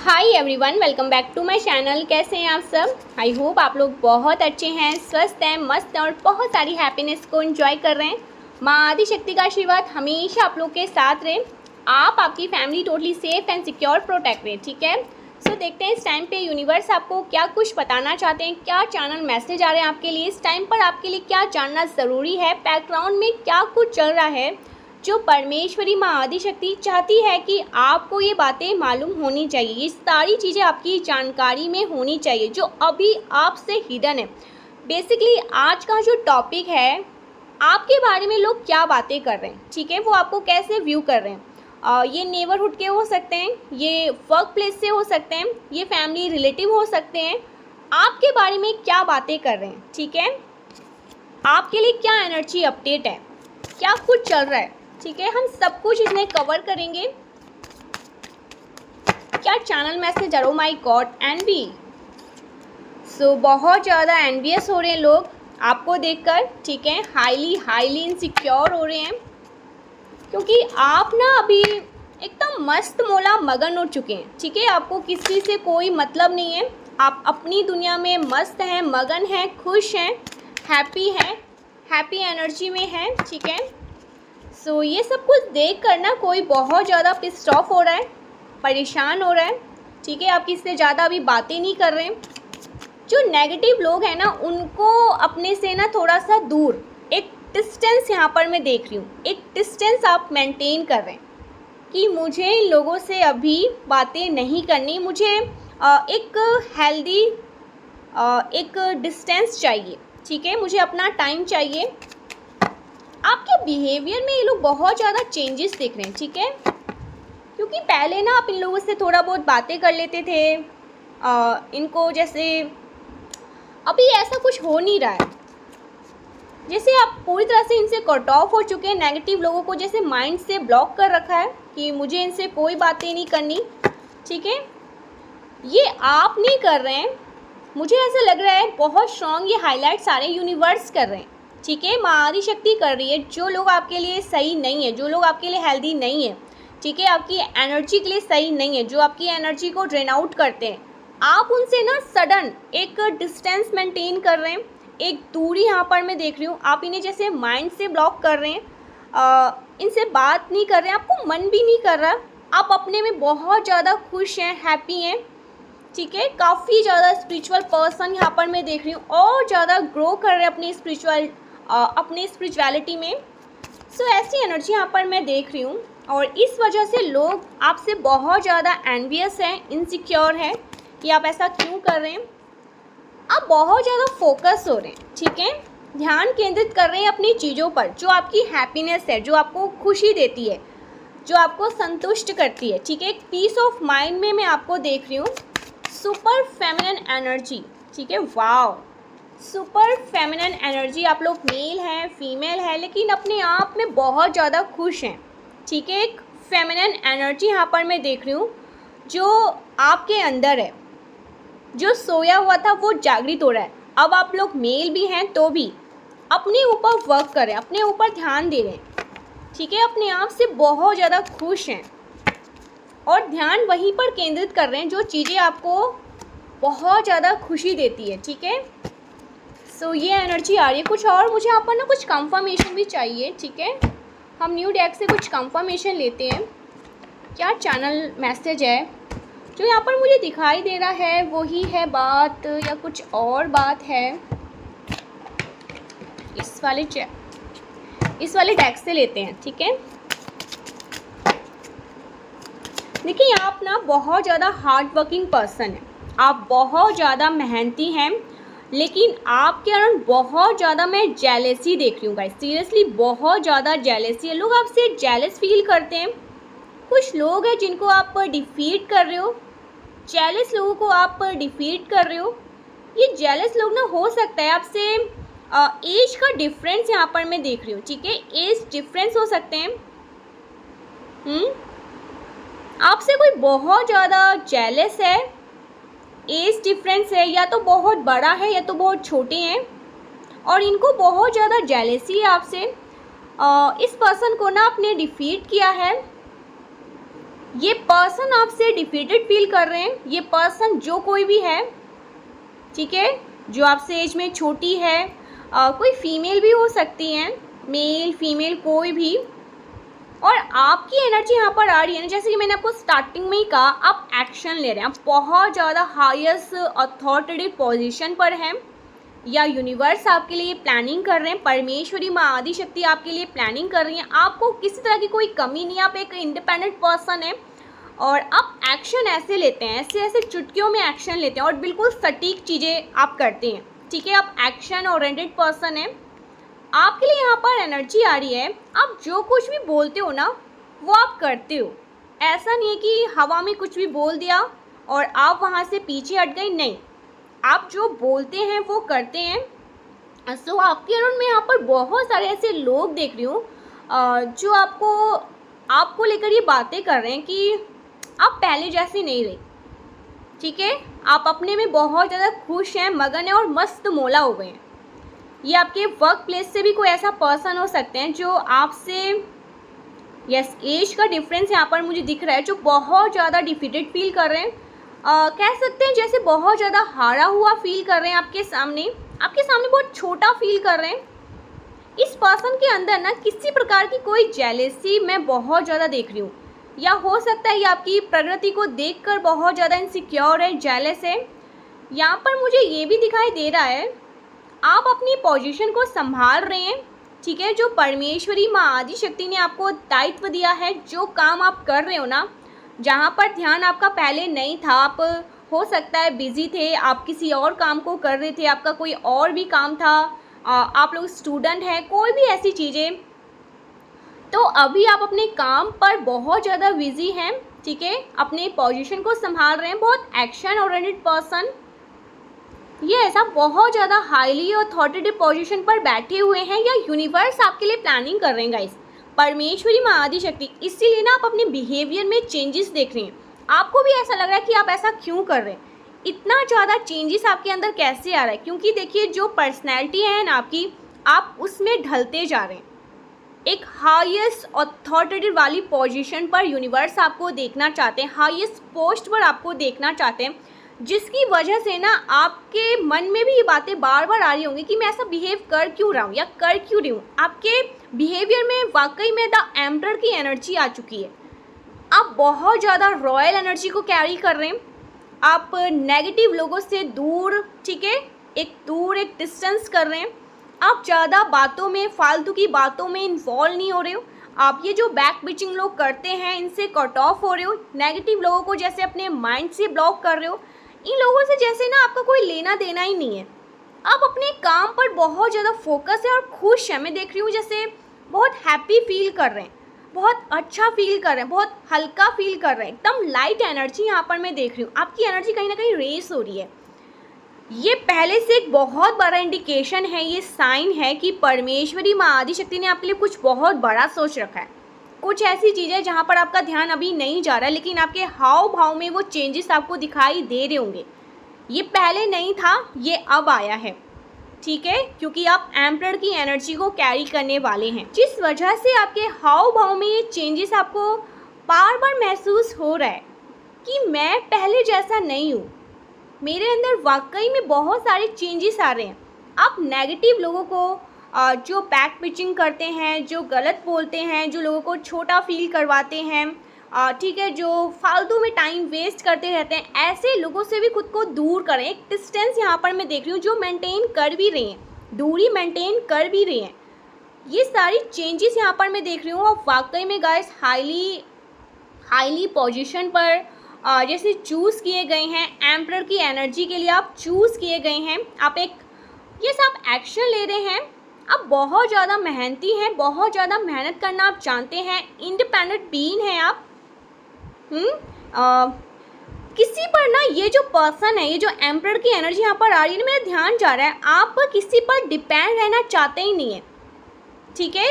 Hi everyone, welcome back to my channel. कैसे हैं आप सब? आई होप आप लोग बहुत अच्छे हैं, स्वस्थ हैं, मस्त हैं और बहुत सारी हैप्पीनेस को एंजॉय कर रहे हैं। माँ आदिशक्ति का आशीर्वाद हमेशा आप लोग के साथ रहे। आप आपकी family totally safe and secure protect रहे। ठीक है, सो देखते हैं इस टाइम पे यूनिवर्स आपको क्या कुछ बताना चाहते हैं, क्या चैनल मैसेज आ रहे हैं आपके लिए। इस टाइम पर आपके लिए क्या जानना ज़रूरी है, बैकग्राउंड में क्या कुछ चल रहा है जो परमेश्वरी माँ आदिशक्ति चाहती है कि आपको ये बातें मालूम होनी चाहिए। ये सारी चीज़ें आपकी जानकारी में होनी चाहिए जो अभी आपसे हिडन है। बेसिकली आज का जो टॉपिक है, आपके बारे में लोग क्या बातें कर रहे हैं, ठीक है, वो आपको कैसे व्यू कर रहे हैं। ये नेबरहुड के हो सकते हैं, ये वर्क प्लेस से हो सकते हैं, ये फैमिली रिलेटिव हो सकते हैं। आपके बारे में क्या बातें कर रहे हैं, ठीक है, आपके लिए क्या एनर्जी अपडेट है, क्या कुछ चल रहा है, ठीक है, हम सब कुछ इसमें कवर करेंगे। क्या channel message, oh my god, envy. So बहुत ज़्यादा एनवियस हो रहे हैं लोग आपको देखकर, ठीक है, हाईली इनसिक्योर हो रहे हैं क्योंकि आप ना अभी एकदम मस्त मोला मगन हो चुके हैं। ठीक है, आपको किसी से कोई मतलब नहीं है, आप अपनी दुनिया में मस्त हैं, मगन हैं, खुश हैं, हैप्पी एनर्जी में हैं। ठीक है, सो ये सब कुछ देख कर ना कोई बहुत ज़्यादा पिस्ड ऑफ हो रहा है, परेशान हो रहा है। ठीक है, आप किससे ज़्यादा अभी बातें नहीं कर रहे हैं। जो नेगेटिव लोग हैं ना, उनको अपने से ना थोड़ा सा दूर, एक डिस्टेंस यहाँ पर मैं देख रही हूँ, एक डिस्टेंस आप मेंटेन कर रहे हैं कि मुझे इन लोगों से अभी बातें नहीं करनी, मुझे एक हेल्दी एक डिस्टेंस चाहिए। ठीक है, मुझे अपना टाइम चाहिए। आपके बिहेवियर में ये लोग बहुत ज़्यादा चेंजेस देख रहे हैं। ठीक है, क्योंकि पहले ना आप इन लोगों से थोड़ा बहुत बातें कर लेते थे, इनको जैसे अभी ऐसा कुछ हो नहीं रहा है, जैसे आप पूरी तरह से इनसे कट ऑफ हो चुके हैं। नेगेटिव लोगों को जैसे माइंड से ब्लॉक कर रखा है कि मुझे इनसे कोई बातें नहीं करनी। ठीक है, ये आप नहीं कर रहे हैं, मुझे ऐसा लग रहा है बहुत स्ट्रॉन्ग ये हाईलाइट सारे यूनिवर्स कर रहे हैं। ठीक है, माँ आदिशक्ति कर रही है। जो लोग आपके लिए सही नहीं है, जो लोग आपके लिए हेल्दी नहीं है, ठीक है, आपकी एनर्जी के लिए सही नहीं है, जो आपकी एनर्जी को ड्रेन आउट करते हैं, आप उनसे ना सडन एक डिस्टेंस मेंटेन कर रहे हैं, एक दूरी यहाँ पर मैं देख रही हूँ। आप इन्हें जैसे माइंड से ब्लॉक कर रहे हैं, इनसे बात नहीं कर रहे हैं, आपको मन भी नहीं कर रहा, आप अपने में बहुत ज़्यादा खुश हैं, हैप्पी हैं। ठीक है, काफ़ी ज़्यादा स्पिरिचुअल पर्सन यहाँ पर मैं देख रही हूँ और ज़्यादा ग्रो कर रहे हैं अपनी स्पिरिचुअलिटी में। सो ऐसी एनर्जी यहाँ पर मैं देख रही हूँ और इस वजह से लोग आपसे बहुत ज़्यादा एनवियस हैं, इनसिक्योर हैं कि आप ऐसा क्यों कर रहे हैं। आप बहुत ज़्यादा फोकस हो रहे हैं। ठीक है, ध्यान केंद्रित कर रहे हैं अपनी चीज़ों पर, जो आपकी हैप्पीनेस है, जो आपको खुशी देती है, जो आपको संतुष्ट करती है। ठीक है, एक पीस ऑफ माइंड में मैं आपको देख रही हूँ। सुपर फेमिनिन एनर्जी, ठीक है, वाव, सुपर फेमिनिन एनर्जी। आप लोग मेल हैं, फीमेल है, लेकिन अपने आप में बहुत ज़्यादा खुश हैं। ठीक है, एक फेमिनिन एनर्जी यहाँ पर मैं देख रही हूँ जो आपके अंदर है, जो सोया हुआ था वो जागृत हो रहा है। अब आप लोग मेल भी हैं तो भी अपने ऊपर वर्क करें, अपने ऊपर ध्यान दे रहे हैं। ठीक है, अपने आप से बहुत ज़्यादा खुश हैं और ध्यान वहीं पर केंद्रित कर रहे हैं जो चीज़ें आपको बहुत ज़्यादा खुशी देती है। ठीक है, सो ये एनर्जी आ रही है कुछ और। मुझे यहाँ पर ना कुछ कंफर्मेशन भी चाहिए। ठीक है, हम न्यू डेक से कुछ कंफर्मेशन लेते हैं। क्या चैनल मैसेज है जो यहाँ पर मुझे दिखाई दे रहा है, वही है बात या कुछ और बात है? इस वाले डेक से लेते हैं। ठीक है, देखिए आप ना बहुत ज़्यादा हार्ड वर्किंग पर्सन हैं, आप बहुत ज़्यादा मेहनती हैं, लेकिन आपके अंदर बहुत ज़्यादा मैं जेलेसी देख रही हूँ गाइस। सीरियसली बहुत ज़्यादा जेलेसी है, लोग आपसे जेलस फील करते हैं। कुछ लोग हैं जिनको आप डिफीट कर रहे हो, जेलस लोगों को आप डिफीट कर रहे हो। ये जेलस लोग ना हो सकता है आपसे एज का डिफरेंस यहाँ पर मैं देख रही हूँ। ठीक है, एज डिफरेंस हो सकते हैं। आपसे कोई बहुत ज़्यादा जेलस है, एज डिफरेंस है, या तो बहुत बड़ा है या तो बहुत छोटे हैं और इनको बहुत ज़्यादा जेलसी है आपसे। इस पर्सन को ना आपने डिफीट किया है, ये पर्सन आपसे डिफीटेड फील कर रहे हैं। ये पर्सन जो कोई भी है, ठीक है, जो आपसे एज में छोटी है, कोई फीमेल भी हो सकती हैं, मेल फीमेल कोई भी, और आपकी एनर्जी यहाँ पर आ रही है ना, जैसे कि मैंने आपको स्टार्टिंग में ही कहा, आप एक्शन ले रहे हैं, आप बहुत ज़्यादा हाईएस्ट अथॉरिटेटिव पोजीशन पर हैं, या यूनिवर्स आपके लिए प्लानिंग कर रहे हैं, परमेश्वरी माँ आदि शक्ति आपके लिए प्लानिंग कर रही हैं। आपको किसी तरह की कोई कमी नहीं है, आप एक इंडिपेंडेंट पर्सन है और आप एक्शन ऐसे लेते हैं, ऐसे ऐसे चुटकियों में एक्शन लेते हैं और बिल्कुल सटीक चीज़ें आप करते हैं, ठीक है। आप एक्शन ओरिएंटेड पर्सन हैं। आपके लिए यहाँ पर एनर्जी आ रही है, आप जो कुछ भी बोलते हो ना वो आप करते हो। ऐसा नहीं है कि हवा में कुछ भी बोल दिया और आप वहाँ से पीछे हट गए, नहीं, आप जो बोलते हैं वो करते हैं। सो आपके अराउंड में यहाँ पर बहुत सारे ऐसे लोग देख रही हूँ जो आपको लेकर ये बातें कर रहे हैं कि आप पहले जैसी नहीं रही, ठीक है। आप अपने में बहुत ज़्यादा खुश हैं, मगन हैं और मस्त मौला हो गए हैं। ये आपके वर्क प्लेस से भी कोई ऐसा पर्सन हो सकते हैं जो आपसे, यस, एज का डिफरेंस यहाँ पर मुझे दिख रहा है, जो बहुत ज़्यादा डिफीटेड फील कर रहे हैं। कह सकते हैं जैसे बहुत ज़्यादा हारा हुआ फील कर रहे हैं, आपके सामने बहुत छोटा फील कर रहे हैं। इस पर्सन के अंदर ना किसी प्रकार की कोई जेलेसी मैं बहुत ज़्यादा देख रही हूँ, या हो सकता है ये आपकी प्रगति को देखकर बहुत ज़्यादा इनसिक्योर है, जेलस है। यहाँ पर मुझे ये भी दिखाई दे रहा है आप अपनी पोजीशन को संभाल रहे हैं, ठीक है। जो परमेश्वरी माँ आदि शक्ति ने आपको दायित्व दिया है, जो काम आप कर रहे हो ना, जहाँ पर ध्यान आपका पहले नहीं था, आप हो सकता है बिजी थे, आप किसी और काम को कर रहे थे, आपका कोई और भी काम था, आप लोग स्टूडेंट हैं, कोई भी ऐसी चीज़ें, तो अभी आप अपने काम पर बहुत ज़्यादा बिजी हैं, ठीक है। अपने पोजीशन को संभाल रहे हैं, बहुत एक्शन ओरिएंटेड पर्सन। ये ऐसा बहुत ज़्यादा हाईली अथॉरिटेटिव पोजीशन पर बैठे हुए हैं, या यूनिवर्स आपके लिए प्लानिंग कर रहे हैं गाइस, परमेश्वरी माँ आदि शक्ति। इसीलिए ना आप अपने बिहेवियर में चेंजेस देख रहे हैं। आपको भी ऐसा लग रहा है कि आप ऐसा क्यों कर रहे हैं, इतना ज़्यादा चेंजेस आपके अंदर कैसे आ रहा है, क्योंकि देखिए जो पर्सनैलिटी है ना आपकी, आप उसमें ढलते जा रहे हैं। एक हाईएस्ट अथॉरिटेटिव वाली पोजीशन पर यूनिवर्स आपको देखना चाहते हैं, हाईएस्ट पोस्ट पर आपको देखना चाहते हैं, जिसकी वजह से ना आपके मन में भी ये बातें बार बार आ रही होंगी कि मैं ऐसा बिहेव कर क्यों रहा हूँ या कर क्यों रही हूँ। आपके बिहेवियर में वाकई में द एम्परर की एनर्जी आ चुकी है। आप बहुत ज़्यादा रॉयल एनर्जी को कैरी कर रहे हैं, आप नेगेटिव लोगों से दूर, ठीक है, एक डिस्टेंस कर रहे हैं। आप ज़्यादा बातों में, फालतू की बातों में इन्वॉल्व नहीं हो रहे हो। आप ये जो बैक बिचिंग लोग करते हैं इनसे कट ऑफ हो रहे हो, नेगेटिव लोगों को जैसे अपने माइंड से ब्लॉक कर रहे हो। इन लोगों से जैसे ना आपका कोई लेना देना ही नहीं है। आप अपने काम पर बहुत ज़्यादा फोकस है और खुश है। मैं देख रही हूँ जैसे बहुत हैप्पी फील कर रहे हैं, बहुत अच्छा फील कर रहे हैं, बहुत हल्का फील कर रहे हैं, एकदम लाइट एनर्जी यहाँ पर मैं देख रही हूँ। आपकी एनर्जी कहीं ना कहीं रेस हो रही है। ये पहले से एक बहुत बड़ा इंडिकेशन है, ये साइन है कि परमेश्वरी माँ आदि शक्ति ने आपके लिए कुछ बहुत बड़ा सोच रखा है। कुछ ऐसी चीज़ें जहाँ पर आपका ध्यान अभी नहीं जा रहा है, लेकिन आपके हाव भाव में वो चेंजेस आपको दिखाई दे रहे होंगे। ये पहले नहीं था, ये अब आया है, ठीक है, क्योंकि आप एम्परर की एनर्जी को कैरी करने वाले हैं, जिस वजह से आपके हाव भाव में ये चेंजेस आपको बार बार महसूस हो रहा है कि मैं पहले जैसा नहीं हूँ, मेरे अंदर वाकई में बहुत सारे चेंजेस आ रहे हैं। आप नेगेटिव लोगों को, जो बैक पिचिंग करते हैं, जो गलत बोलते हैं, जो लोगों को छोटा फील करवाते हैं, ठीक है, जो फालतू में टाइम वेस्ट करते रहते हैं, ऐसे लोगों से भी खुद को दूर करें। एक डिस्टेंस यहाँ पर मैं देख रही हूँ जो मेंटेन कर भी रही हैं, दूरी मेंटेन कर भी रही हैं। ये सारी चेंजेस यहाँ पर मैं देख रही हूँ। और वाकई में गाइस हाईली पोजीशन पर जैसे चूज़ किए गए हैं, एम्परर की एनर्जी के लिए आप चूज़ किए गए हैं। आप ये सब एक्शन ले रहे हैं। आप बहुत ज़्यादा मेहनती हैं, बहुत ज़्यादा मेहनत करना आप जानते हैं, इंडिपेंडेंट बीइंग हैं आप। किसी पर ना, ये जो पर्सन है, ये जो एम्परर की एनर्जी यहाँ पर आ रही है ना, मेरा ध्यान जा रहा है, आप किसी पर डिपेंड रहना चाहते ही नहीं है, ठीक है।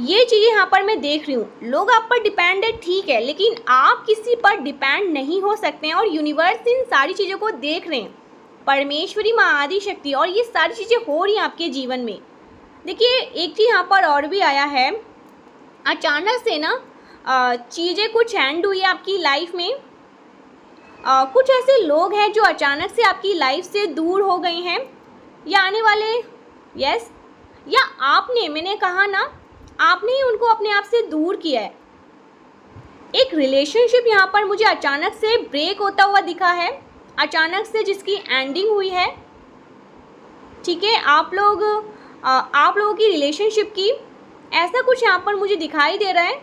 ये चीज़ें यहाँ पर मैं देख रही हूँ। लोग आप पर डिपेंड है, ठीक है, लेकिन आप किसी पर डिपेंड नहीं हो सकते हैं। और यूनिवर्स इन सारी चीज़ों को देख रहे हैं, परमेश्वरी माँ आदि शक्ति, और ये सारी चीज़ें हो रही हैं आपके जीवन में। देखिए एक चीज़ यहाँ पर और भी आया है, अचानक से ना चीज़ें कुछ एंड हुई है आपकी लाइफ में। कुछ ऐसे लोग हैं जो अचानक से आपकी लाइफ से दूर हो गए हैं या आने वाले, यस, या आपने, मैंने कहा ना, आपने ही उनको अपने आप से दूर किया है। एक रिलेशनशिप यहाँ पर मुझे अचानक से ब्रेक होता हुआ दिखा है, अचानक से जिसकी एंडिंग हुई है। ठीक है, आप लोगों की रिलेशनशिप की ऐसा कुछ यहाँ पर मुझे दिखाई दे रहा है।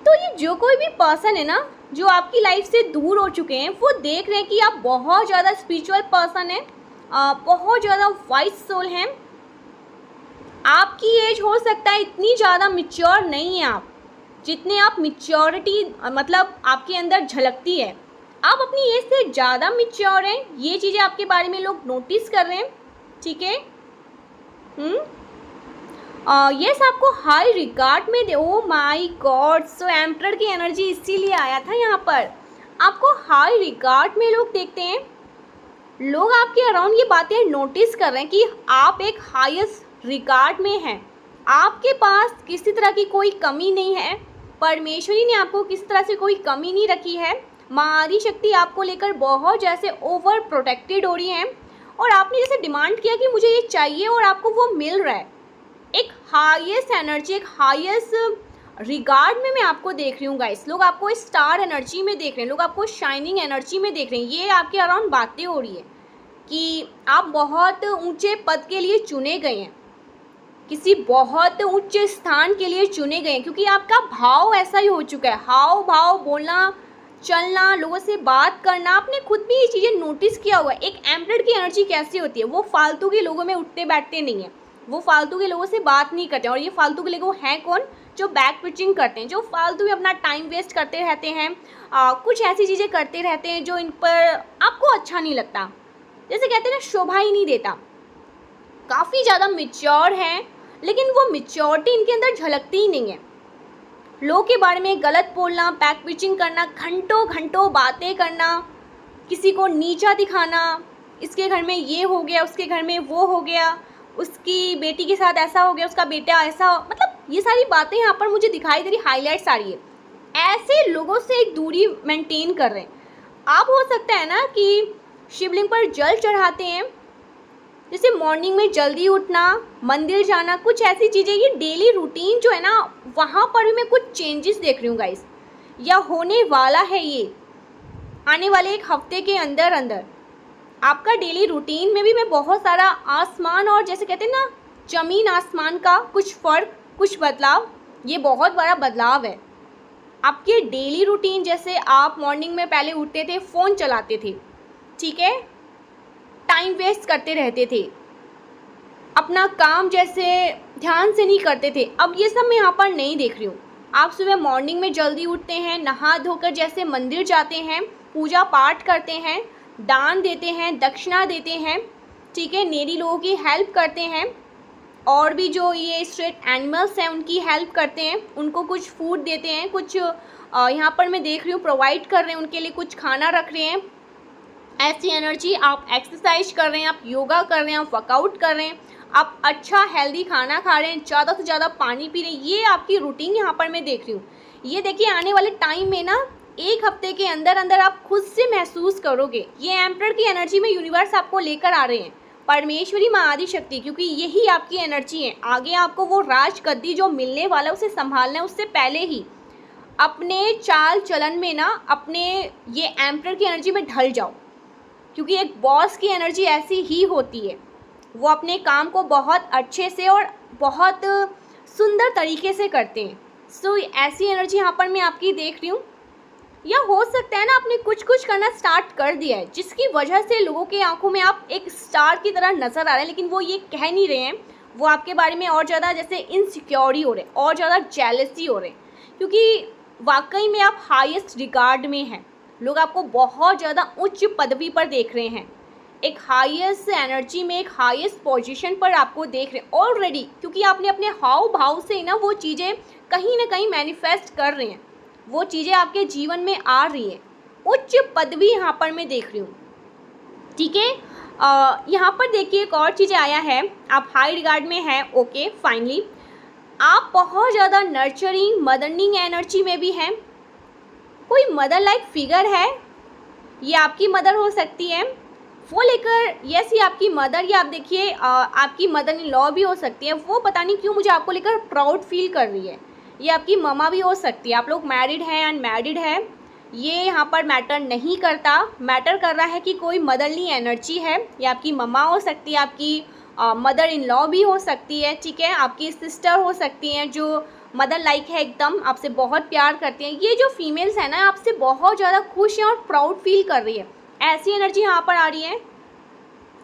तो ये जो कोई भी पर्सन है ना जो आपकी लाइफ से दूर हो चुके हैं, वो देख रहे हैं कि आप बहुत ज़्यादा स्पिरिचुअल पर्सन हैं, बहुत ज़्यादा वाइस सोल हैं। आपकी एज हो सकता है इतनी ज़्यादा मैच्योर नहीं है आप, जितने आप मैच्योरिटी मतलब आपके अंदर झलकती है। आप अपनी एज से ज़्यादा मैच्योर हैं, ये चीज़ें आपके बारे में लोग नोटिस कर रहे हैं। ठीक है, यस, आपको हाई रिगार्ड में दे। Oh my god, so emperor की एनर्जी इसीलिए आया था यहाँ पर। आपको हाई रिगार्ड में लोग देखते हैं, लोग आपके अराउंड ये बातें नोटिस कर रहे हैं कि आप एक हाईएस्ट रिगार्ड में हैं। आपके पास किसी तरह की कोई कमी नहीं है, परमेश्वरी ने आपको किसी तरह से कोई कमी नहीं रखी है। माँ आदि शक्ति आपको लेकर बहुत जैसे ओवर प्रोटेक्टेड हो रही हैं, और आपने जैसे डिमांड किया कि मुझे ये चाहिए और आपको वो मिल रहा है। एक हाईएस्ट एनर्जी, एक हाईएस्ट रिगार्ड में मैं आपको देख रही हूँ गाइस। लोग आपको स्टार एनर्जी में देख रहे हैं, लोग आपको शाइनिंग एनर्जी में देख रहे हैं। ये आपके अराउंड बातें हो रही है कि आप बहुत ऊंचे पद के लिए चुने गए हैं, किसी बहुत उच्च स्थान के लिए चुने गए हैं, क्योंकि आपका भाव ऐसा ही हो चुका है। हाव भाव, बोलना, चलना, लोगों से बात करना, आपने खुद भी ये चीज़ें नोटिस किया हुआ है। एक एम्परर की एनर्जी कैसी होती है, वो फालतू के लोगों में उठते बैठते नहीं है, वो फालतू के लोगों से बात नहीं करते। और ये फालतू के लोग हैं कौन? जो बैक पिचिंग करते हैं, जो फालतू में अपना टाइम वेस्ट करते रहते हैं, कुछ ऐसी चीज़ें करते रहते हैं जो इन पर आपको अच्छा नहीं लगता, जैसे कहते हैं ना, शोभा ही नहीं देता। काफ़ी ज़्यादा मैच्योर हैं, लेकिन वो मैच्योरिटी इनके अंदर झलकती ही नहीं है। लोगों के बारे में गलत बोलना, बैक पिचिंग करना, घंटों घंटों बातें करना, किसी को नीचा दिखाना, इसके घर में ये हो गया, उसके घर में वो हो गया, उसकी बेटी के साथ ऐसा हो गया, उसका बेटा ऐसा, मतलब ये सारी बातें यहाँ पर मुझे दिखाई दे रही, हाईलाइट्स आ रही है। ऐसे लोगों से एक दूरी मेंटेन कर रहे हैं आप। हो सकता है ना कि शिवलिंग पर जल चढ़ाते हैं, जैसे मॉर्निंग में जल्दी उठना, मंदिर जाना, कुछ ऐसी चीज़ें, ये डेली रूटीन जो है ना, वहाँ पर भी मैं कुछ चेंजेस देख रही हूँ गाइस, या होने वाला है ये आने वाले एक हफ्ते के अंदर अंदर। आपका डेली रूटीन में भी मैं बहुत सारा आसमान और जैसे कहते हैं ना, ज़मीन आसमान का कुछ फ़र्क, कुछ बदलाव, ये बहुत बड़ा बदलाव है आपके डेली रूटीन। जैसे आप मॉर्निंग में पहले उठते थे, फ़ोन चलाते थे, ठीक है, टाइम वेस्ट करते रहते थे, अपना काम जैसे ध्यान से नहीं करते थे। अब ये सब मैं यहाँ पर नहीं देख रही हूँ। आप सुबह मॉर्निंग में जल्दी उठते हैं, नहा धोकर जैसे मंदिर जाते हैं, पूजा पाठ करते हैं, दान देते हैं, दक्षिणा देते हैं, ठीक है, नेडी लोगों की हेल्प करते हैं, और भी जो ये स्ट्रीट एनिमल्स हैं उनकी हेल्प करते हैं, उनको कुछ फूड देते हैं, कुछ यहाँ पर मैं देख रही हूँ प्रोवाइड कर रहे हैं, उनके लिए कुछ खाना रख रहे हैं। ऐसी एनर्जी, आप एक्सरसाइज कर रहे हैं, आप योगा कर रहे हैं, आप वर्कआउट कर रहे हैं, आप अच्छा हेल्दी खाना खा रहे हैं, ज़्यादा से ज़्यादा पानी पी रहे हैं, ये आपकी रूटीन यहाँ पर मैं देख रही हूँ। ये देखिए, आने वाले टाइम में ना, एक हफ्ते के अंदर अंदर आप खुद से महसूस करोगे। ये एम्परर की एनर्जी में यूनिवर्स आपको लेकर आ रहे हैं, परमेश्वरी माँ आदि शक्ति, क्योंकि यही आपकी एनर्जी है। आगे आपको वो राज गद्दी जो मिलने वाला है उसे संभालना है, उससे पहले ही अपने चाल चलन में ना, अपने ये एम्परर की एनर्जी में ढल जाओ, क्योंकि एक बॉस की एनर्जी ऐसी ही होती है, वो अपने काम को बहुत अच्छे से और बहुत सुंदर तरीके से करते हैं। सो ऐसी एनर्जी यहाँ पर मैं आपकी देख रही हूँ। या हो सकता है ना, आपने कुछ कुछ करना स्टार्ट कर दिया है, जिसकी वजह से लोगों के आंखों में आप एक स्टार की तरह नज़र आ रहे हैं, लेकिन वो ये कह नहीं रहे हैं, वो आपके बारे में और ज़्यादा जैसे इनसिक्योरिटी हो रहे हैं, और ज़्यादा जेलसी हो रहे हैं, क्योंकि वाकई में आप हाईएस्ट रिगार्ड में हैं। लोग आपको बहुत ज़्यादा उच्च पदवी पर देख रहे हैं, एक हाईएस्ट एनर्जी में, एक हाईएस्ट पोजीशन पर आपको देख रहे हैं ऑलरेडी, क्योंकि आपने अपने हाव भाव से ना वो चीज़ें कहीं ना कहीं मैनिफेस्ट कर रहे हैं, वो चीज़ें आपके जीवन में आ रही हैं। उच्च पदवी यहाँ पर मैं देख रही हूँ, ठीक है। यहाँ पर देखिए एक और चीज़ें आया है, आप हाई रिगार्ड में हैं, ओके फाइनली। आप बहुत ज़्यादा नर्चरिंग मदरनिंग एनर्जी में भी हैं। कोई मदर लाइक फिगर है, ये आपकी मदर हो सकती है, वो लेकर यस ये आपकी मदर, या आप देखिए आपकी मदर इन लॉ भी हो सकती है, वो पता नहीं क्यों मुझे आपको लेकर प्राउड फील कर रही है। ये आपकी ममा भी हो सकती है। आप लोग मैरिड हैं अनमैरिड है, ये यहाँ पर मैटर नहीं करता। मैटर कर रहा है कि कोई मदरली एनर्जी है। ये आपकी ममा हो सकती है, आपकी मदर इन लॉ भी हो सकती है, ठीक है, आपकी सिस्टर हो सकती हैं जो मदर लाइक है, एकदम आपसे बहुत प्यार करती हैं। ये जो फीमेल्स हैं ना, आपसे बहुत ज़्यादा खुश हैं और प्राउड फील कर रही है, ऐसी एनर्जी यहाँ पर आ रही है।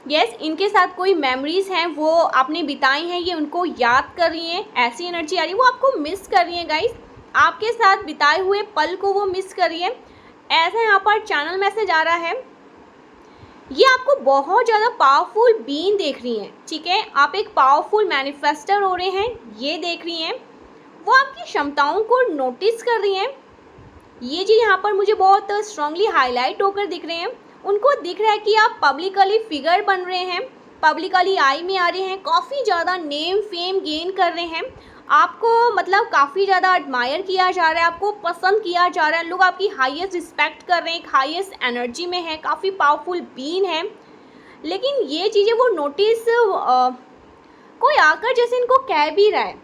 यस इनके साथ कोई मेमोरीज हैं वो आपने बिताई हैं, ये उनको याद कर रही हैं, ऐसी एनर्जी आ रही है। वो आपको मिस कर रही है गाइस, आपके साथ बिताए हुए पल को वो मिस कर रही है, ऐसा यहाँ पर चैनल मैसेज आ रहा है। ये आपको बहुत ज़्यादा पावरफुल बीइंग देख रही हैं, ठीक है, आप एक पावरफुल मैनिफेस्टर हो रहे हैं, ये देख रही हैं। वो आपकी क्षमताओं को नोटिस कर रही हैं। ये चीज़ यहाँ पर मुझे बहुत स्ट्रांगली हाईलाइट होकर दिख रहे हैं। उनको दिख रहा है कि आप पब्लिकली फिगर बन रहे हैं, पब्लिकली आई में आ रहे हैं, काफ़ी ज़्यादा नेम फेम गेन कर रहे हैं, आपको मतलब काफ़ी ज़्यादा एडमायर किया जा रहा है, आपको पसंद किया जा रहा है, लोग आपकी हाईएस्ट रिस्पेक्ट कर रहे हैं, एक हाईएस्ट एनर्जी में है, काफ़ी पावरफुल बीन है। लेकिन ये चीज़ें वो नोटिस कोई आकर जैसे इनको कह भी रहा है,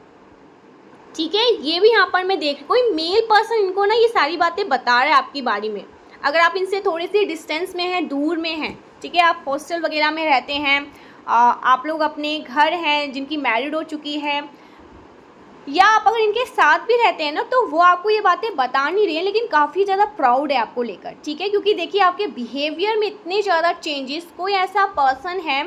ठीक है, ये भी यहाँ पर मैं देख कोई मेल पर्सन इनको ना ये सारी बातें बता रहा है आपके बारे में। अगर आप इनसे थोड़ी सी डिस्टेंस में हैं, दूर में हैं, ठीक है, आप हॉस्टल वगैरह में रहते हैं, आप लोग अपने घर हैं जिनकी मैरिड हो चुकी है, या आप अगर इनके साथ भी रहते हैं ना, तो वो आपको ये बातें बता नहीं रही है, लेकिन काफ़ी ज़्यादा प्राउड है आपको लेकर, ठीक है, क्योंकि देखिए आपके बिहेवियर में इतने ज़्यादा चेंजेस। कोई ऐसा पर्सन है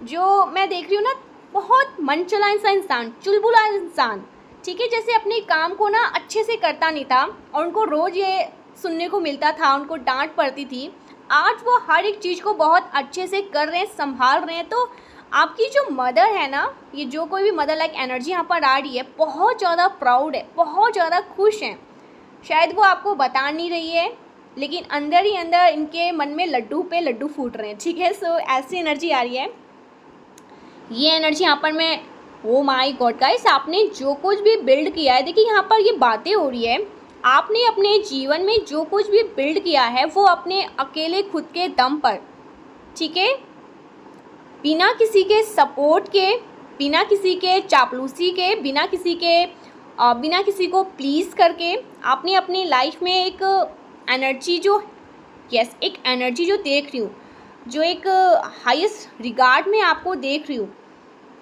जो मैं देख रही हूँ ना, बहुत मनचला सा इंसान, चुलबुला इंसान, ठीक है, जैसे अपने काम को ना अच्छे से करता नहीं था और उनको रोज़ ये सुनने को मिलता था, उनको डांट पड़ती थी। आज वो हर एक चीज़ को बहुत अच्छे से कर रहे हैं, संभाल रहे हैं। तो आपकी जो मदर है ना, ये जो कोई भी मदर लाइक एनर्जी यहाँ पर आ रही है, बहुत ज़्यादा प्राउड है, बहुत ज़्यादा खुश हैं। शायद वो आपको बता नहीं रही है, लेकिन अंदर ही अंदर इनके मन में लड्डू पे लड्डू फूट रहे हैं, ठीक है। सो ऐसी एनर्जी आ रही है। ये एनर्जी यहाँ पर मैं ओ माय गॉड गाइस, आपने जो कुछ भी बिल्ड किया है, देखिए यहाँ पर ये बातें हो रही है, आपने अपने जीवन में जो कुछ भी बिल्ड किया है वो अपने अकेले खुद के दम पर, ठीक है, बिना किसी के सपोर्ट के, बिना किसी के चापलूसी के, बिना किसी को प्लीज़ करके आपने अपनी लाइफ में एक एनर्जी जो एक एनर्जी जो देख रही हूँ, जो एक हाईएस्ट रिगार्ड में आपको देख रही हूँ,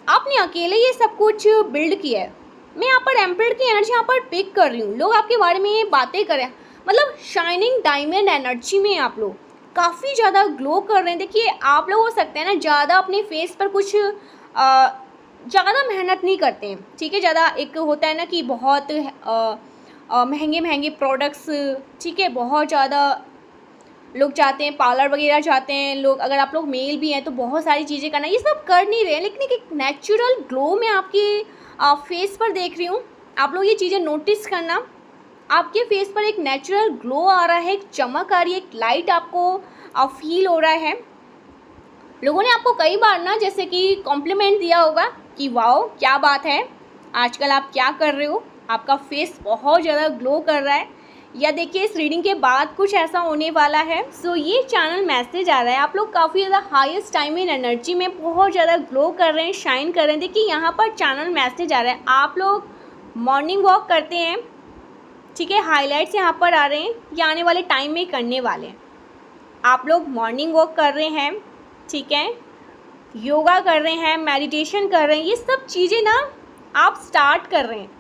आपने अकेले ये सब कुछ बिल्ड किया है। मैं यहाँ पर एम्परर की एनर्जी यहाँ पर पिक कर रही हूँ। लोग आपके बारे में ये बातें करें, मतलब शाइनिंग डायमंड एनर्जी में आप लोग काफ़ी ज़्यादा ग्लो कर रहे हैं। देखिए आप लोग हो सकते हैं ना ज़्यादा अपने फेस पर कुछ ज़्यादा मेहनत नहीं करते हैं, ठीक है, ज़्यादा एक होता है ना कि बहुत महंगे महंगे प्रोडक्ट्स, ठीक है, बहुत ज़्यादा लोग चाहते हैं, पार्लर वगैरह जाते हैं लोग, अगर आप लोग मेल भी हैं तो बहुत सारी चीज़ें करना, ये सब कर नहीं रहे हैं, लेकिन एक नेचुरल ग्लो में आपके फेस पर देख रही हूँ। आप लोग ये चीज़ें नोटिस करना, आपके फेस पर एक नेचुरल ग्लो आ रहा है, एक चमक आ रही है, एक लाइट आपको फील हो रहा है। लोगों ने आपको कई बार ना जैसे कि कॉम्प्लीमेंट दिया होगा कि वाओ क्या बात है, आजकल आप क्या कर रहे हो, आपका फेस बहुत ज़्यादा ग्लो कर रहा है, या देखिए इस रीडिंग के बाद कुछ ऐसा होने वाला है। सो ये चैनल मैसेज आ रहा है, आप लोग काफ़ी ज़्यादा हाईएस्ट टाइम इन एनर्जी में बहुत ज़्यादा ग्लो कर रहे हैं, शाइन कर रहे हैं। देखिए यहाँ पर चैनल मैसेज आ रहा है, आप लोग मॉर्निंग वॉक करते हैं, ठीक है, हाईलाइट्स यहाँ पर आ रहे हैं, ये आने वाले टाइम में करने वाले हैं। आप लोग मॉर्निंग वॉक कर रहे हैं, ठीक है, योगा कर रहे हैं, मेडिटेशन कर रहे हैं, ये सब चीज़ें ना आप स्टार्ट कर रहे हैं।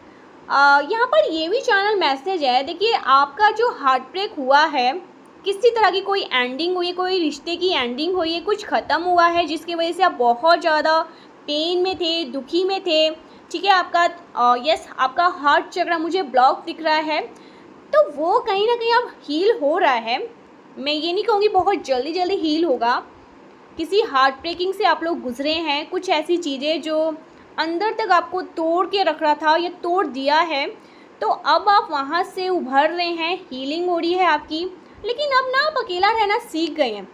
यहाँ पर ये भी चैनल मैसेज है, देखिए आपका जो हार्ट ब्रेक हुआ है, किसी तरह की कोई एंडिंग हुई है, कोई रिश्ते की एंडिंग हुई है, कुछ ख़त्म हुआ है जिसकी वजह से आप बहुत ज़्यादा पेन में थे, दुखी में थे, ठीक है, आपका हार्ट चक्र मुझे ब्लॉक दिख रहा है, तो वो कहीं ना कहीं अब हील हो रहा है। मैं ये नहीं कहूँगी बहुत जल्दी जल्दी हील होगा, किसी हार्ट ब्रेकिंग से आप लोग गुजरे हैं, कुछ ऐसी चीज़ें जो अंदर तक आपको तोड़ के रख रहा था, ये तोड़ दिया है, तो अब आप वहाँ से उभर रहे हैं, हीलिंग हो रही है आपकी। लेकिन अब ना आप अकेला रहना सीख गए हैं,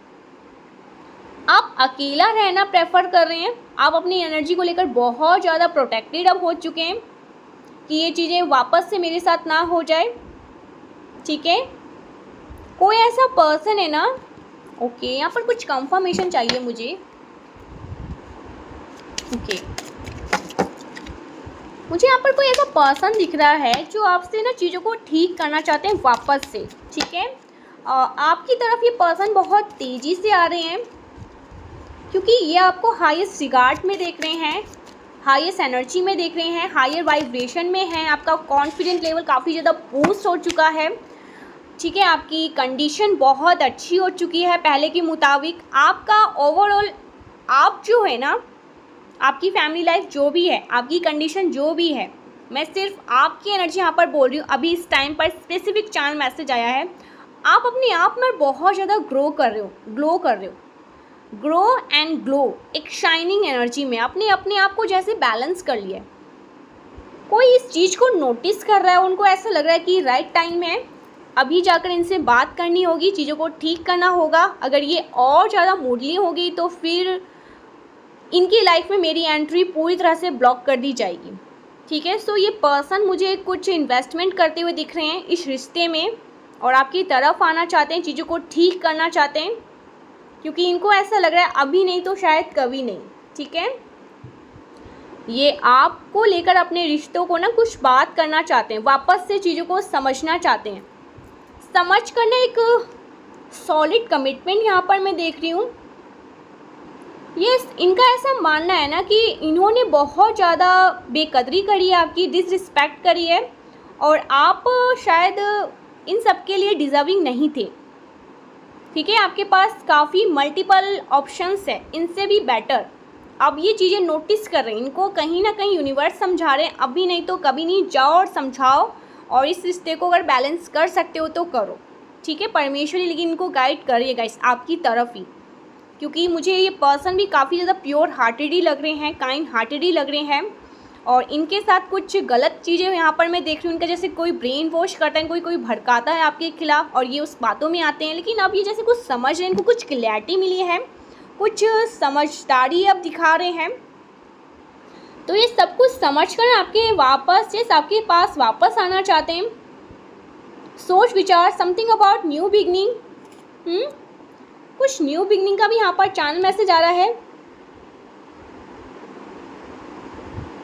आप अकेला रहना प्रेफर कर रहे हैं, आप अपनी एनर्जी को लेकर बहुत ज़्यादा प्रोटेक्टेड अब हो चुके हैं। कि ये चीज़ें वापस से मेरे साथ ना हो जाए, ठीक है। कोई ऐसा पर्सन है ना, ओके, यहाँ पर कुछ कंफर्मेशन चाहिए मुझे, ओके। मुझे यहाँ पर कोई ऐसा पर्सन दिख रहा है जो आपसे ना चीज़ों को ठीक करना चाहते हैं वापस से, ठीक है। आपकी तरफ ये पर्सन बहुत तेज़ी से आ रहे हैं, क्योंकि ये आपको हाईएस्ट रिगार्ड में देख रहे हैं, हाईएस्ट एनर्जी में देख रहे हैं, हायर वाइब्रेशन में हैं। आपका कॉन्फिडेंट लेवल काफ़ी ज़्यादा बूस्ट हो चुका है, ठीक है। आपकी कंडीशन बहुत अच्छी हो चुकी है पहले के मुताबिक। आपका ओवरऑल आप जो है ना, आपकी फैमिली लाइफ जो भी है, आपकी कंडीशन जो भी है, मैं सिर्फ आपकी एनर्जी यहाँ पर बोल रही हूँ। अभी इस टाइम पर स्पेसिफिक चैनल मैसेज आया है, आप अपने आप में बहुत ज़्यादा ग्रो कर रहे हो, ग्लो कर रहे हो, ग्रो एंड ग्लो, एक शाइनिंग एनर्जी में अपने आप को जैसे बैलेंस कर लिया है। कोई इस चीज़ को नोटिस कर रहा है, उनको ऐसा लग रहा है कि राइट टाइम है, अभी जाकर इनसे बात करनी होगी, चीज़ों को ठीक करना होगा। अगर ये और ज़्यादा मूडली हो गई तो फिर इनकी लाइफ में मेरी एंट्री पूरी तरह से ब्लॉक कर दी जाएगी, ठीक है। सो ये पर्सन मुझे कुछ इन्वेस्टमेंट करते हुए दिख रहे हैं इस रिश्ते में, और आपकी तरफ आना चाहते हैं, चीज़ों को ठीक करना चाहते हैं, क्योंकि इनको ऐसा लग रहा है अभी नहीं तो शायद कभी नहीं, ठीक है। ये आपको लेकर अपने रिश्तों को ना कुछ बात करना चाहते हैं, वापस से चीज़ों को समझना चाहते हैं। समझ कर ना एक सॉलिड कमिटमेंट यहाँ पर मैं देख रही हूँ। इनका ऐसा मानना है ना कि इन्होंने बहुत ज़्यादा बेकदरी करी है, आपकी डिसरिस्पेक्ट करी है, और आप शायद इन सब के लिए डिज़र्विंग नहीं थे, ठीक है। आपके पास काफ़ी मल्टीपल ऑप्शंस है, इनसे भी बेटर। अब ये चीज़ें नोटिस कर रहे हैं, इनको कहीं ना कहीं यूनिवर्स समझा रहे हैं, अभी नहीं तो कभी नहीं, जाओ और समझाओ, और इस रिश्ते को अगर बैलेंस कर सकते हो तो करो, ठीक है। परमेश्वरी लेकिन इनको गाइड करिएगा इस आपकी तरफ ही, क्योंकि मुझे ये पर्सन भी काफ़ी ज़्यादा प्योर हार्टेड ही लग रहे हैं, काइंड हार्टेड ही लग रहे हैं, और इनके साथ कुछ गलत चीज़ें यहाँ पर मैं देख रही हूँ। इनका जैसे कोई ब्रेन वॉश करता है, कोई भड़काता है आपके खिलाफ, और ये उस बातों में आते हैं। लेकिन अब ये जैसे कुछ समझ रहे हैं, इनको कुछ क्लैरिटी मिली है, कुछ समझदारी अब दिखा रहे हैं। तो ये सब कुछ समझ कर आपके पास वापस आना चाहते हैं। सोच विचार समथिंग अबाउट न्यू बिगनिंग, कुछ न्यू बिगनिंग का भी यहाँ पर चैनल मैसेज आ रहा है।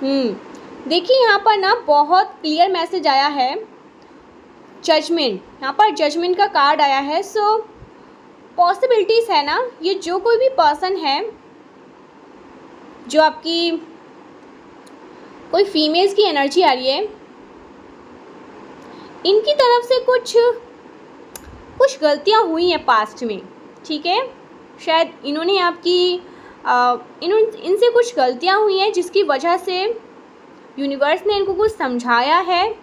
देखिए यहाँ पर ना बहुत क्लियर मैसेज आया है, जजमेंट, यहाँ पर जजमेंट का कार्ड आया है। सो पॉसिबिलिटीज़ है ना, ये जो कोई भी पर्सन है, जो आपकी कोई फीमेल्स की एनर्जी आ रही है, इनकी तरफ से कुछ गलतियाँ हुई हैं पास्ट में, ठीक है। शायद इन्होंने इनसे कुछ गलतियाँ हुई हैं, जिसकी वजह से यूनिवर्स ने इनको कुछ समझाया है,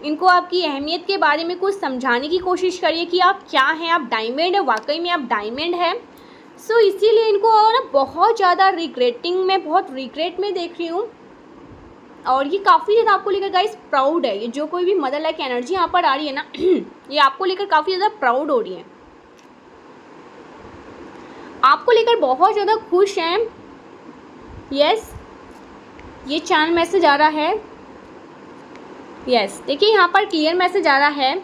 इनको आपकी अहमियत के बारे में कुछ समझाने की कोशिश करिए कि आप क्या हैं, आप डायमंड है, वाकई में आप डायमंड है। सो इसीलिए इनको ना बहुत ज़्यादा बहुत रिग्रेट में देख रही हूँ, और ये काफ़ी ज़्यादा आपको लेकर गाइस प्राउड है। ये जो कोई भी मदर लाइक एनर्जी यहाँ पर आ रही है ना ये आपको लेकर काफ़ी ज़्यादा प्राउड हो रही है, आपको लेकर बहुत ज़्यादा खुश हैं। यस, ये चैनल मैसेज आ रहा है। यस, देखिए यहाँ पर क्लियर मैसेज आ रहा है,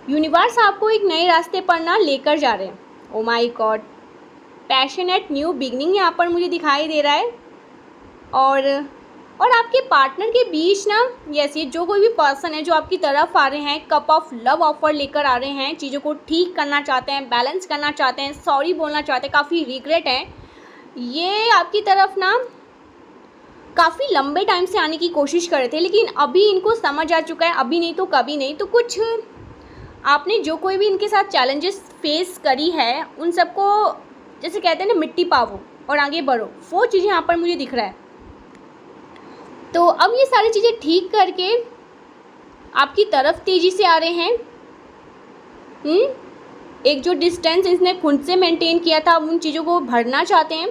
यूनिवर्स आपको एक नए रास्ते पर ना लेकर जा रहे हैं। ओ my God, passionate new beginning यहाँ पर मुझे दिखाई दे रहा है। और आपके पार्टनर के बीच ना, यस, ये जो कोई भी पर्सन है जो आपकी तरफ आ रहे हैं, कप ऑफ लव ऑफर लेकर आ रहे हैं, चीज़ों को ठीक करना चाहते हैं, बैलेंस करना चाहते हैं, सॉरी बोलना चाहते हैं, काफ़ी रिग्रेट है। ये आपकी तरफ ना काफ़ी लंबे टाइम से आने की कोशिश कर रहे थे, लेकिन अभी इनको समझ आ चुका है, अभी नहीं तो कभी नहीं। तो कुछ आपने जो कोई भी इनके साथ चैलेंजेस फेस करी है, उन सबको जैसे कहते हैं ना, मिट्टी पावो और आगे बढ़ो, वो चीज़ें यहाँ पर मुझे दिख रहा है। तो अब ये सारी चीज़ें ठीक करके आपकी तरफ तेज़ी से आ रहे हैं। एक जो डिस्टेंस इसने खुद से मेंटेन किया था, उन चीज़ों को भरना चाहते हैं।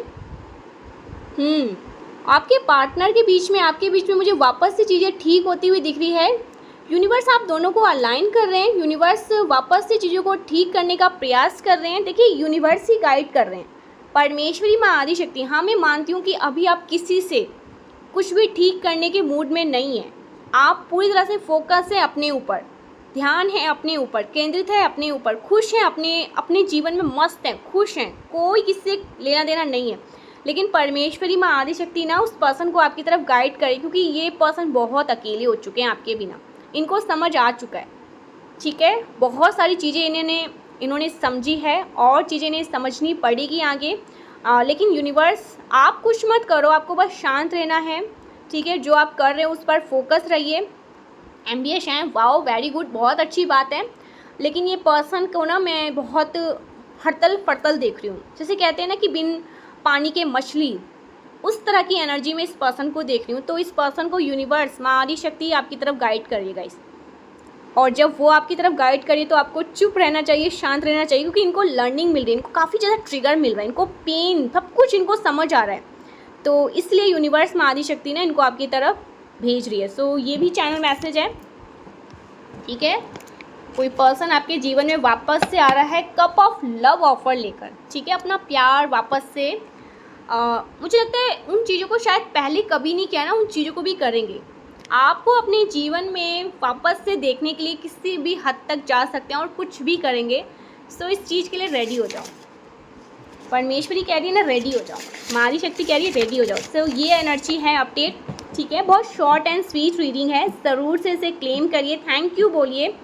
आपके पार्टनर के बीच में, आपके बीच में मुझे वापस से चीज़ें ठीक होती हुई दिख रही है। यूनिवर्स आप दोनों को अलाइन कर रहे हैं, यूनिवर्स वापस से चीज़ों को ठीक करने का प्रयास कर रहे हैं। देखिए, यूनिवर्स ही गाइड कर रहे हैं, परमेश्वरी माँ आदिशक्ति। हाँ, मैं मानती हूँ कि अभी आप किसी से कुछ भी ठीक करने के मूड में नहीं है, आप पूरी तरह से फोकस है अपने ऊपर, ध्यान है अपने ऊपर, केंद्रित है अपने ऊपर, खुश हैं अपने जीवन में, मस्त हैं, खुश हैं, कोई किसी से लेना देना नहीं है। लेकिन परमेश्वरी माँ आदिशक्ति ना उस पर्सन को आपकी तरफ गाइड करे, क्योंकि ये पर्सन बहुत अकेले हो चुके हैं आपके बिना। इनको समझ आ चुका है, ठीक है, बहुत सारी चीज़ें इन्होंने समझी है और चीज़ें इन्हें समझनी पड़ेगी आगे। लेकिन यूनिवर्स, आप कुछ मत करो, आपको बस शांत रहना है, ठीक है। जो आप कर रहे हो उस पर फोकस रहिए। एमबीएस हैं, वाओ, वेरी गुड, बहुत अच्छी बात है। लेकिन ये पर्सन को ना मैं बहुत हड़तल पड़तल देख रही हूँ, जैसे कहते हैं ना कि बिन पानी के मछली, उस तरह की एनर्जी में इस पर्सन को देख रही हूँ। तो इस पर्सन को यूनिवर्स, माँ आदिशक्ति आपकी तरफ गाइड करिएगा इस, और जब वो आपकी तरफ गाइड करिए तो आपको चुप रहना चाहिए, शांत रहना चाहिए, क्योंकि इनको लर्निंग मिल रही है, इनको काफ़ी ज़्यादा ट्रिगर मिल रहा है, इनको पेन, सब कुछ इनको समझ आ रहा है। तो इसलिए यूनिवर्स, माँ आदिशक्ति ने इनको आपकी तरफ भेज रही है। सो ये भी चैनल मैसेज है, ठीक है। कोई पर्सन आपके जीवन में वापस से आ रहा है कप ऑफ लव ऑफर लेकर, ठीक है, अपना प्यार वापस से। मुझे लगता है उन चीज़ों को शायद पहले कभी नहीं किया ना, उन चीज़ों को भी करेंगे। आपको अपने जीवन में वापस से देखने के लिए किसी भी हद तक जा सकते हैं और कुछ भी करेंगे। सो इस चीज़ के लिए रेडी हो जाओ। परमेश्वरी कह रही है ना, रेडी हो जाओ। माँ आदिशक्ति कह रही है रेडी हो जाओ। सो ये एनर्जी है अपडेट, ठीक है। बहुत शॉर्ट एंड स्वीट रीडिंग है, ज़रूर से इसे क्लेम करिए, थैंक यू बोलिए।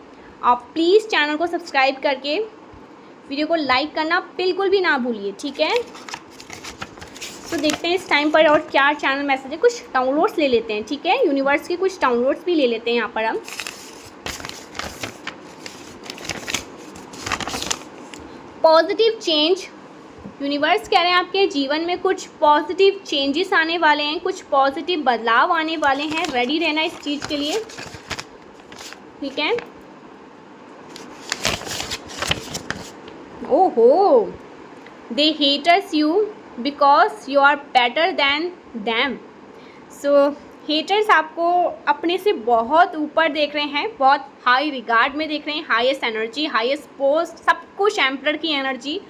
आप प्लीज़ चैनल को सब्सक्राइब करके वीडियो को लाइक करना बिल्कुल भी ना भूलिए, ठीक है। तो देखते हैं इस टाइम पर और क्या चैनल मैसेज है। कुछ डाउनलोड्स ले लेते हैं, ठीक है, यूनिवर्स के कुछ डाउनलोड्स भी ले लेते हैं यहाँ पर हम। पॉजिटिव चेंज, यूनिवर्स कह रहे हैं आपके जीवन में कुछ पॉजिटिव चेंजेस आने वाले हैं, कुछ पॉजिटिव बदलाव आने वाले हैं, रेडी रहना इस चीज़ के लिए, ठीक है। ओहो, they haters you because you are better than them. So haters आपको अपने से बहुत ऊपर देख रहे हैं, बहुत हाई रिगार्ड में देख रहे हैं, हाईएस्ट एनर्जी, हाईएस्ट पोस्ट, सब कुछ एम्परर की एनर्जी।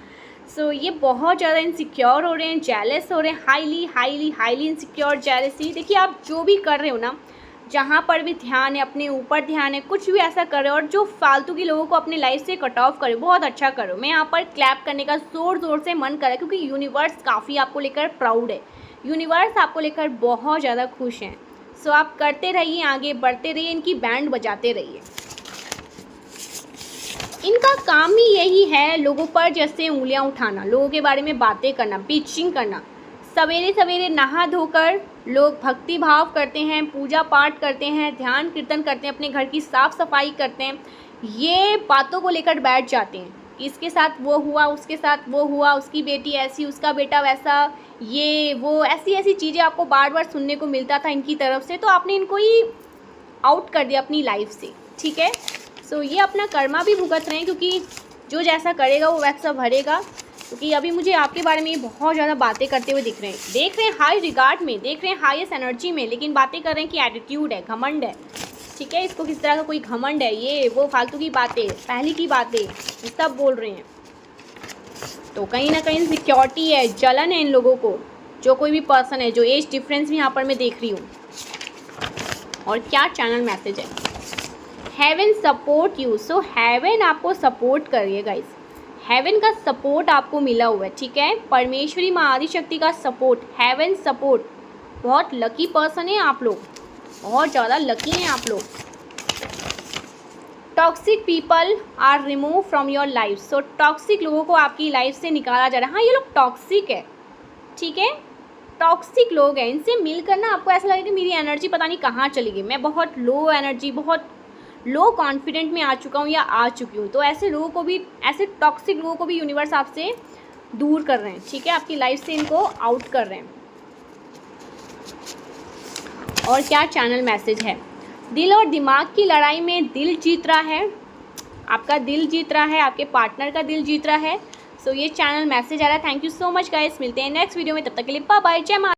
सो ये बहुत ज़्यादा इनसिक्योर हो रहे हैं, जेलस हो रहे हैं, highly highly highly insecure, jealousy. देखिए आप जो भी कर रहे हो ना, जहाँ पर भी ध्यान है, अपने ऊपर ध्यान है, कुछ भी ऐसा कर रहे हो, और जो फालतू के लोगों को अपने लाइफ से कट ऑफ करो, बहुत अच्छा करो। मैं यहाँ पर क्लैप करने का ज़ोर ज़ोर से मन कर रहा है, क्योंकि यूनिवर्स काफ़ी आपको लेकर प्राउड है, यूनिवर्स आपको लेकर बहुत ज़्यादा खुश हैं। सो आप करते रहिए, आगे बढ़ते रहिए, इनकी बैंड बजाते रहिए। इनका काम ही यही है, लोगों पर जैसे उंगलियां उठाना, लोगों के बारे में बातें करना, पिचिंग करना। सवेरे सवेरे नहा धोकर लोग भक्ति भाव करते हैं, पूजा पाठ करते हैं, ध्यान कीर्तन करते हैं, अपने घर की साफ़ सफाई करते हैं, ये बातों को लेकर बैठ जाते हैं कि इसके साथ वो हुआ, उसके साथ वो हुआ, उसकी बेटी ऐसी, उसका बेटा वैसा, ये वो, ऐसी ऐसी चीज़ें आपको बार बार सुनने को मिलता था इनकी तरफ से। तो आपने इनको ही आउट कर दिया अपनी लाइफ से, ठीक है। सो ये अपना कर्मा भी भुगत रहे हैं, क्योंकि जो जैसा करेगा वो वैसा भरेगा। क्योंकि अभी मुझे आपके बारे में बहुत ज़्यादा बातें करते हुए दिख रहे हैं, हाई रिगार्ड में, देख रहे हैं हाईएस्ट एनर्जी में, लेकिन बातें कर रहे हैं कि एटीट्यूड है, घमंड है, ठीक है। इसको किस तरह का कोई घमंड है, ये वो फालतू की बातें, पहली की बातें, ये सब बोल रहे हैं। तो कहीं ना कहीं सिक्योरिटी है, जलन है इन लोगों को, जो कोई भी पर्सन है, जो एज डिफरेंस भी यहाँ पर मैं देख रही हूँ। और क्या चैनल मैसेज है, heaven support you. So heaven आपको सपोर्ट करिए गाइस, हेवन का सपोर्ट आपको मिला हुआ है, ठीक है। परमेश्वरी माँ आदिशक्ति का सपोर्ट, हेवन सपोर्ट। बहुत लकी पर्सन है आप लोग, बहुत ज़्यादा लकी हैं आप लोग। Toxic people are remove from your life. So toxic लोगों को आपकी लाइफ से निकाला जा रहा है। हाँ, ये लोग टॉक्सिक है, ठीक है, टॉक्सिक लोग हैं। इनसे मिलकर ना आपको ऐसा लगेगा मेरी एनर्जी पता नहीं कहाँ चली गई, मैं बहुत लो एनर्जी, बहुत लो कॉन्फिडेंट में आ चुका हूँ या आ चुकी हूँ। तो ऐसे लोगों को भी, ऐसे टॉक्सिक लोगों को भी यूनिवर्स आपसे दूर कर रहे हैं, ठीक है, आपकी लाइफ से इनको आउट कर रहे हैं। और क्या चैनल मैसेज है, दिल और दिमाग की लड़ाई में दिल जीत रहा है, आपका दिल जीत रहा है, आपके पार्टनर का दिल जीत रहा है। सो ये चैनल मैसेज आ रहा है। Thank you so much guys, मिलते हैं नेक्स्ट वीडियो में, तब तक के लिए बाय बाय, जय माता।